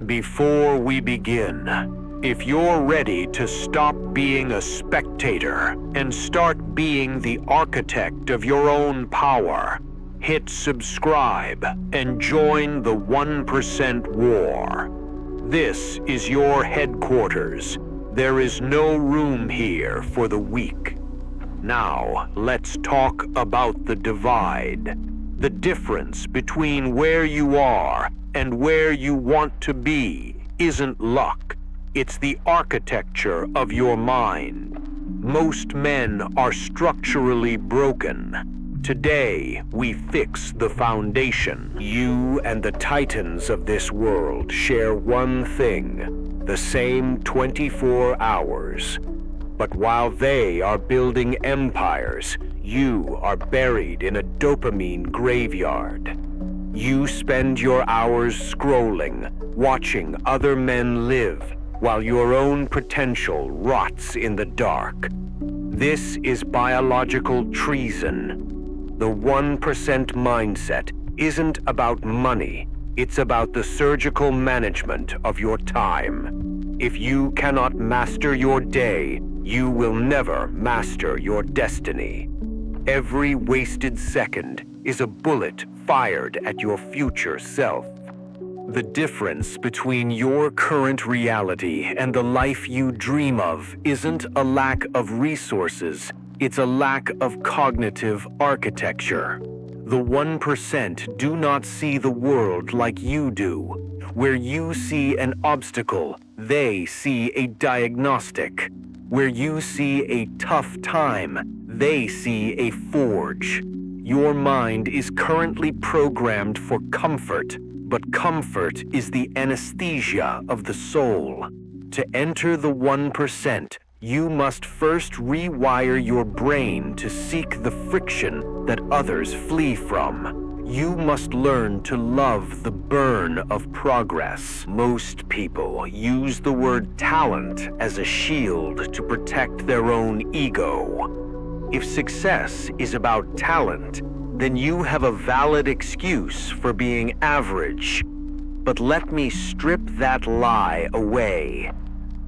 Before we begin, if you're ready to stop being a spectator and start being the architect of your own power, hit subscribe and join the 1% War. This is your headquarters. There is no room here for the weak. Now, let's talk about the divide. The difference between where you are and where you want to be isn't luck. It's the architecture of your mind. Most men are structurally broken. Today, we fix the foundation. You and the titans of this world share one thing, the same 24 hours. But while they are building empires, you are buried in a dopamine graveyard. You spend your hours scrolling, watching other men live, while your own potential rots in the dark. This is biological treason. The 1% mindset isn't about money. It's about the surgical management of your time. If you cannot master your day, you will never master your destiny. Every wasted second is a bullet fired at your future self. The difference between your current reality and the life you dream of isn't a lack of resources, it's a lack of cognitive architecture. The 1% do not see the world like you do. Where you see an obstacle, they see a diagnostic. Where you see a tough time, they see a forge. Your mind is currently programmed for comfort, but comfort is the anesthesia of the soul. To enter the 1%, you must first rewire your brain to seek the friction that others flee from. You must learn to love the burn of progress. Most people use the word talent as a shield to protect their own ego. If success is about talent, then you have a valid excuse for being average. But let me strip that lie away.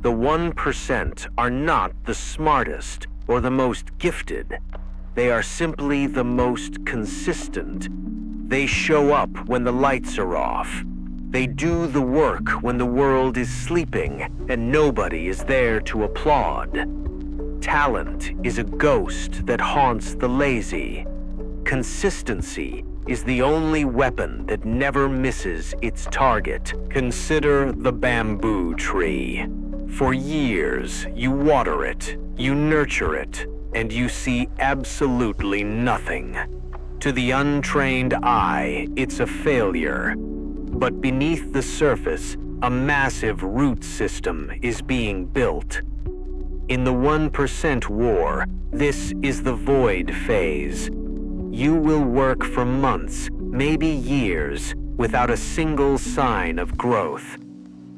The 1% are not the smartest or the most gifted. They are simply the most consistent. They show up when the lights are off. They do the work when the world is sleeping and nobody is there to applaud. Talent is a ghost that haunts the lazy. Consistency is the only weapon that never misses its target. Consider the bamboo tree. For years, you water it, you nurture it, and you see absolutely nothing. To the untrained eye, it's a failure. But beneath the surface, a massive root system is being built. In the 1% war, this is the void phase. You will work for months, maybe years, without a single sign of growth.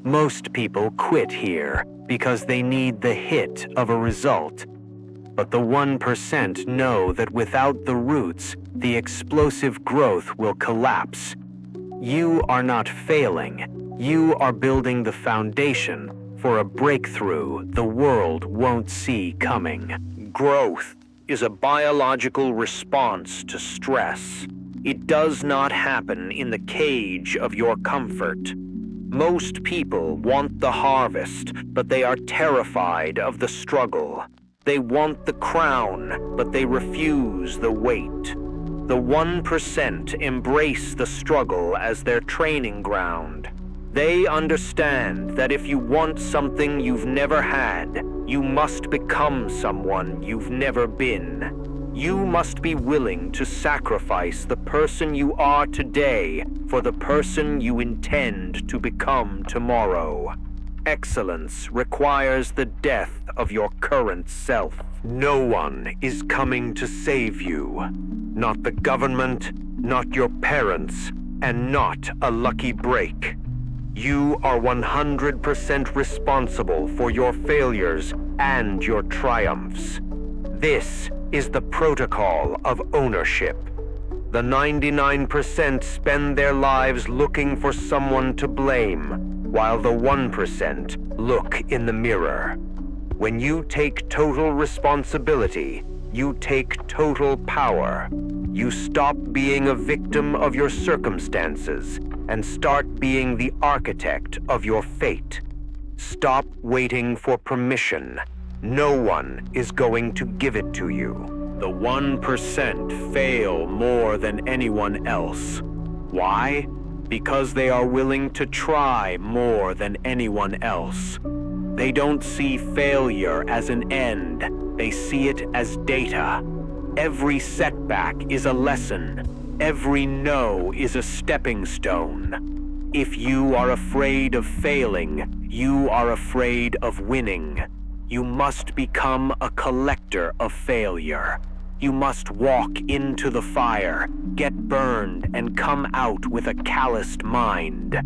Most people quit here because they need the hit of a result. But the 1% know that without the roots, the explosive growth will collapse. You are not failing. You are building the foundation for a breakthrough the world won't see coming. Growth is a biological response to stress. It does not happen in the cage of your comfort. Most people want the harvest, but they are terrified of the struggle. They want the crown, but they refuse the weight. The 1% embrace the struggle as their training ground. They understand that if you want something you've never had, you must become someone you've never been. You must be willing to sacrifice the person you are today for the person you intend to become tomorrow. Excellence requires the death of your current self. No one is coming to save you. Not the government, not your parents, and not a lucky break. You are 100% responsible for your failures and your triumphs. This is the protocol of ownership. The 99% spend their lives looking for someone to blame, while the 1% look in the mirror. When you take total responsibility, you take total power. You stop being a victim of your circumstances and start being the architect of your fate. Stop waiting for permission. No one is going to give it to you. The 1% fail more than anyone else. Why? Because they are willing to try more than anyone else. They don't see failure as an end. They see it as data. Every setback is a lesson. Every no is a stepping stone. If you are afraid of failing, you are afraid of winning. You must become a collector of failure. You must walk into the fire, get burned, and come out with a calloused mind.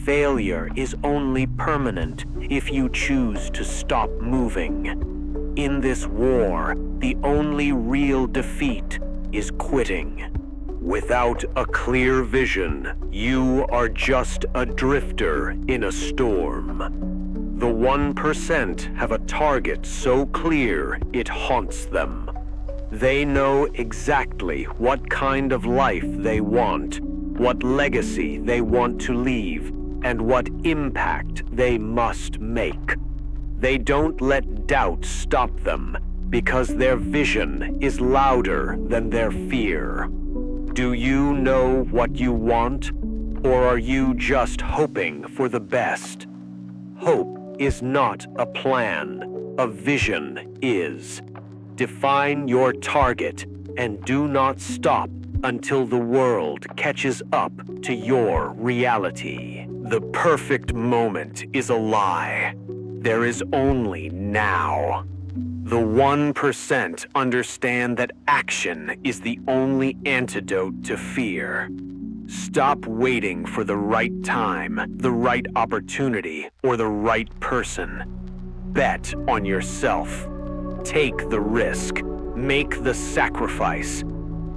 Failure is only permanent if you choose to stop moving. In this war, the only real defeat is quitting. Without a clear vision, you are just a drifter in a storm. The 1% have a target so clear it haunts them. They know exactly what kind of life they want, what legacy they want to leave, and what impact they must make. They don't let doubt stop them because their vision is louder than their fear. Do you know what you want, or are you just hoping for the best? Hope is not a plan. A vision is. Define your target and do not stop until the world catches up to your reality. The perfect moment is a lie. There is only now. The 1% understand that action is the only antidote to fear. Stop waiting for the right time, the right opportunity, or the right person. Bet on yourself. Take the risk. Make the sacrifice.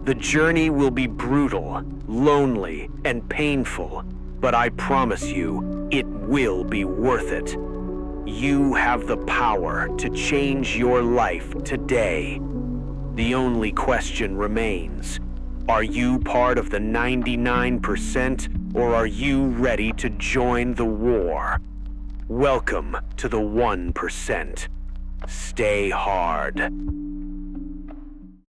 The journey will be brutal, lonely, and painful, but I promise you, it will be worth it. You have the power to change your life today. The only question remains, are you part of the 99% or are you ready to join the war? Welcome to the 1%. Stay hard.